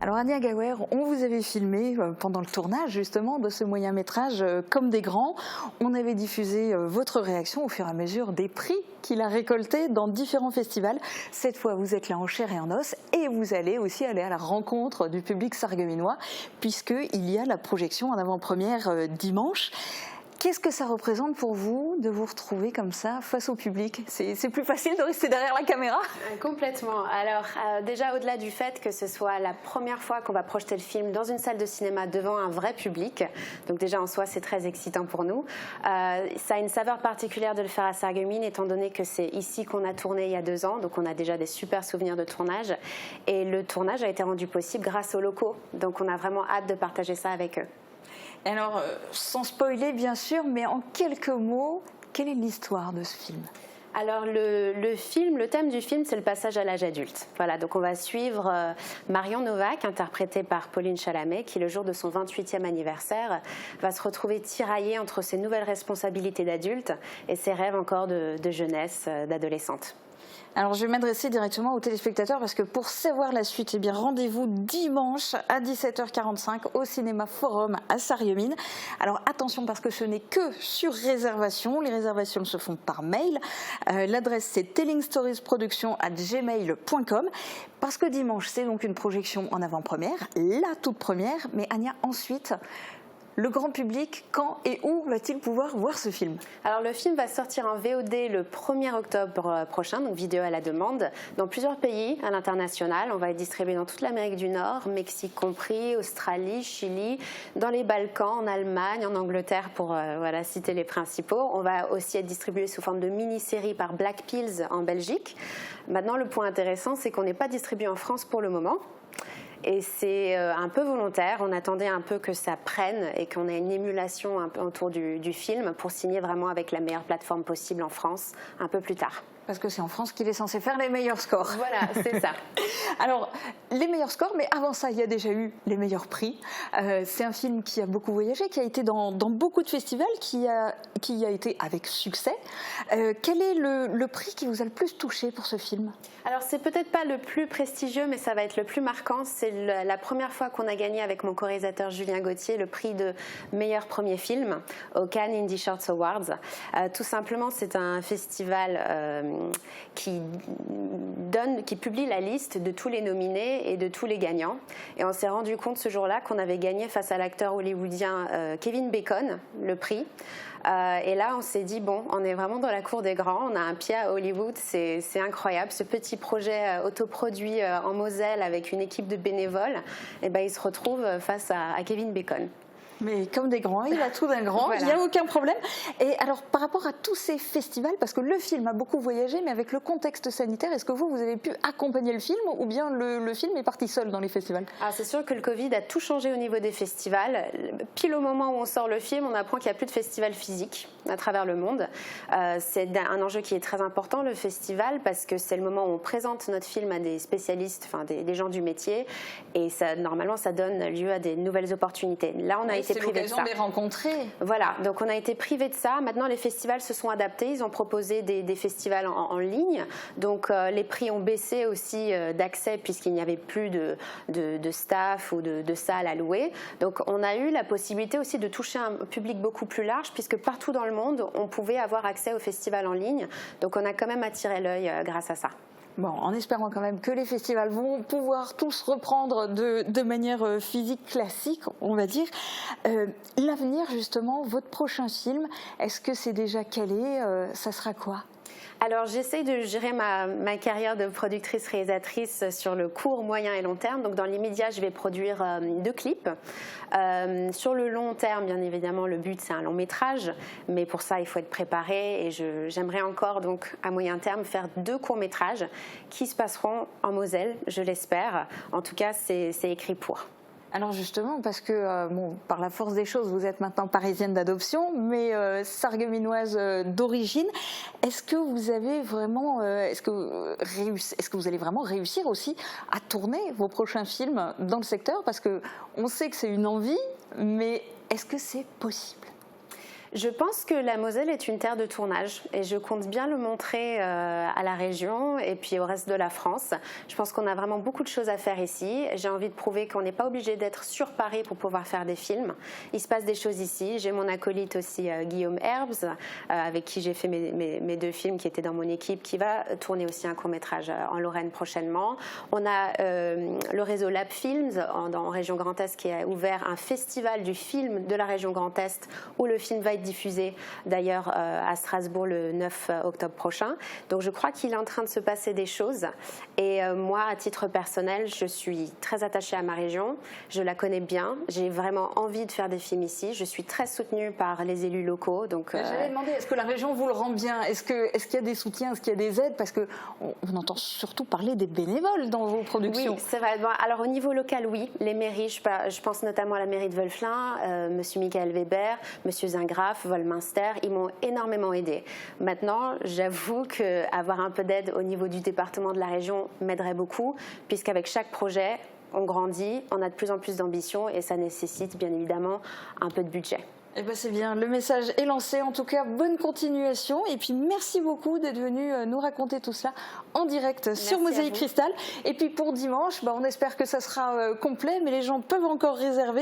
Alors Ania Gawer, on vous avait filmé pendant le tournage justement de ce moyen métrage Comme des grands. On avait diffusé votre réaction au fur et à mesure des prix qu'il a récoltés dans différents festivals. Cette fois, vous êtes là en chair et en os et vous allez aussi aller à la rencontre du public sarregueminois puisqu'il y a la projection en avant-première dimanche. Qu'est-ce que ça représente pour vous de vous retrouver comme ça face au public? C'est plus facile de rester derrière la caméra? Complètement. Alors déjà au-delà du fait que ce soit la première fois qu'on va projeter le film dans une salle de cinéma devant un vrai public, donc déjà en soi c'est très excitant pour nous. Ça a une saveur particulière de le faire à Sarreguemines étant donné que c'est ici qu'on a tourné il y a 2 ans, donc on a déjà des super souvenirs de tournage et le tournage a été rendu possible grâce aux locaux, donc on a vraiment hâte de partager ça avec eux. Alors, sans spoiler bien sûr, mais en quelques mots, quelle est l'histoire de ce film ? Alors le thème du film, c'est le passage à l'âge adulte. Voilà, donc on va suivre Marion Novak, interprétée par Pauline Chalamet, qui le jour de son 28e anniversaire va se retrouver tiraillée entre ses nouvelles responsabilités d'adulte et ses rêves encore de jeunesse, d'adolescente. Alors je vais m'adresser directement aux téléspectateurs parce que pour savoir la suite, eh bien rendez-vous dimanche à 17h45 au Cinéma Forum à Sarreguemines. Alors attention parce que ce n'est que sur réservation, les réservations se font par mail. L'adresse c'est tellingstoriesproduction@gmail.com parce que dimanche c'est donc une projection en avant-première, la toute première, mais Ania ensuite... Le grand public, quand et où va-t-il pouvoir voir ce film? Alors le film va sortir en VOD le 1er octobre prochain, donc vidéo à la demande, dans plusieurs pays à l'international. On va être distribué dans toute l'Amérique du Nord, Mexique compris, Australie, Chili, dans les Balkans, en Allemagne, en Angleterre pour citer les principaux. On va aussi être distribué sous forme de mini-série par Black Pills en Belgique. Maintenant le point intéressant c'est qu'on n'est pas distribué en France pour le moment. Et c'est un peu volontaire, on attendait un peu que ça prenne et qu'on ait une émulation un peu autour du film pour signer vraiment avec la meilleure plateforme possible en France un peu plus tard. Parce que c'est en France qu'il est censé faire les meilleurs scores. Voilà, c'est ça. Alors, les meilleurs scores, mais avant ça, il y a déjà eu les meilleurs prix. C'est un film qui a beaucoup voyagé, qui a été dans beaucoup de festivals, qui a été avec succès. Quel est le prix qui vous a le plus touché pour ce film? Alors, c'est peut-être pas le plus prestigieux, mais ça va être le plus marquant. C'est la première fois qu'on a gagné avec mon co-réalisateur Julien Gauthier le prix de meilleur premier film au Cannes Indie Shorts Awards. Tout simplement, c'est un festival qui publie la liste de tous les nominés et de tous les gagnants. Et on s'est rendu compte ce jour-là qu'on avait gagné face à l'acteur hollywoodien Kevin Bacon le prix. Et là, on s'est dit, bon, on est vraiment dans la cour des grands, on a un pied à Hollywood, c'est incroyable. Ce petit projet autoproduit en Moselle avec une équipe de bénévoles, et ben, il se retrouve face à Kevin Bacon. Mais comme des grands, il a tout d'un grand, voilà. Il n'y a aucun problème. Et alors, par rapport à tous ces festivals, parce que le film a beaucoup voyagé, mais avec le contexte sanitaire, est-ce que vous avez pu accompagner le film ou bien le film est parti seul dans les festivals? Alors, c'est sûr que le Covid a tout changé au niveau des festivals. Pile au moment où on sort le film, on apprend qu'il n'y a plus de festivals physiques à travers le monde. C'est un enjeu qui est très important, le festival, parce que c'est le moment où on présente notre film à des spécialistes, enfin des gens du métier, et ça, normalement, ça donne lieu à des nouvelles opportunités. Là, on a été privé de ça. C'est l'occasion de les rencontrer. Voilà, donc on a été privé de ça. Maintenant, les festivals se sont adaptés. Ils ont proposé des festivals en ligne. Donc, les prix ont baissé aussi d'accès puisqu'il n'y avait plus de staff ou de salles à louer. Donc, on a eu la possibilité aussi de toucher un public beaucoup plus large puisque partout dans le monde, on pouvait avoir accès aux festivals en ligne. Donc, on a quand même attiré l'œil grâce à ça. Bon, en espérant quand même que les festivals vont pouvoir tous reprendre de manière physique classique, on va dire. L'avenir, justement, votre prochain film, est-ce que c'est déjà calé? Ça sera quoi? Alors j'essaye de gérer ma carrière de productrice-réalisatrice sur le court, moyen et long terme. Donc dans l'immédiat, je vais produire 2 clips. Sur le long terme, bien évidemment, le but c'est un long métrage, mais pour ça il faut être préparé et j'aimerais encore donc à moyen terme faire 2 courts métrages qui se passeront en Moselle, je l'espère. En tout cas, c'est écrit pour. Alors justement, parce que par la force des choses, vous êtes maintenant parisienne d'adoption, mais sarregueminoise d'origine. Est-ce que vous avez vraiment, est-ce que vous allez vraiment réussir aussi à tourner vos prochains films dans le secteur? Parce que on sait que c'est une envie, mais est-ce que c'est possible? Je pense que la Moselle est une terre de tournage et je compte bien le montrer à la région et puis au reste de la France. Je pense qu'on a vraiment beaucoup de choses à faire ici. J'ai envie de prouver qu'on n'est pas obligé d'être sur Paris pour pouvoir faire des films. Il se passe des choses ici. J'ai mon acolyte aussi, Guillaume Herbs, avec qui j'ai fait mes 2 films qui étaient dans mon équipe, qui va tourner aussi un court-métrage en Lorraine prochainement. On a le réseau Lab Films en région Grand Est qui a ouvert un festival du film de la région Grand Est où le film va être diffusé d'ailleurs à Strasbourg le 9 octobre prochain. Donc je crois qu'il est en train de se passer des choses et moi à titre personnel je suis très attachée à ma région, je la connais bien, j'ai vraiment envie de faire des films ici, je suis très soutenue par les élus locaux. Donc j'allais demander, est-ce que la région vous le rend bien, est-ce qu'il y a des soutiens, est-ce qu'il y a des aides, parce qu'on entend surtout parler des bénévoles dans vos productions. Oui, c'est vrai. Bon, alors au niveau local, oui, les mairies, je pense notamment à la mairie de Wölflin, monsieur Michael Weber, monsieur Zingraf, Volminster, ils m'ont énormément aidé. Maintenant, j'avoue qu'avoir un peu d'aide au niveau du département de la région m'aiderait beaucoup, puisqu'avec chaque projet, on grandit, on a de plus en plus d'ambition et ça nécessite bien évidemment un peu de budget. Eh ben c'est bien, le message est lancé. En tout cas, bonne continuation. Et puis, merci beaucoup d'être venu nous raconter tout cela en direct sur Mosaïque Cristal. Et puis, pour dimanche, on espère que ça sera complet, mais les gens peuvent encore réserver.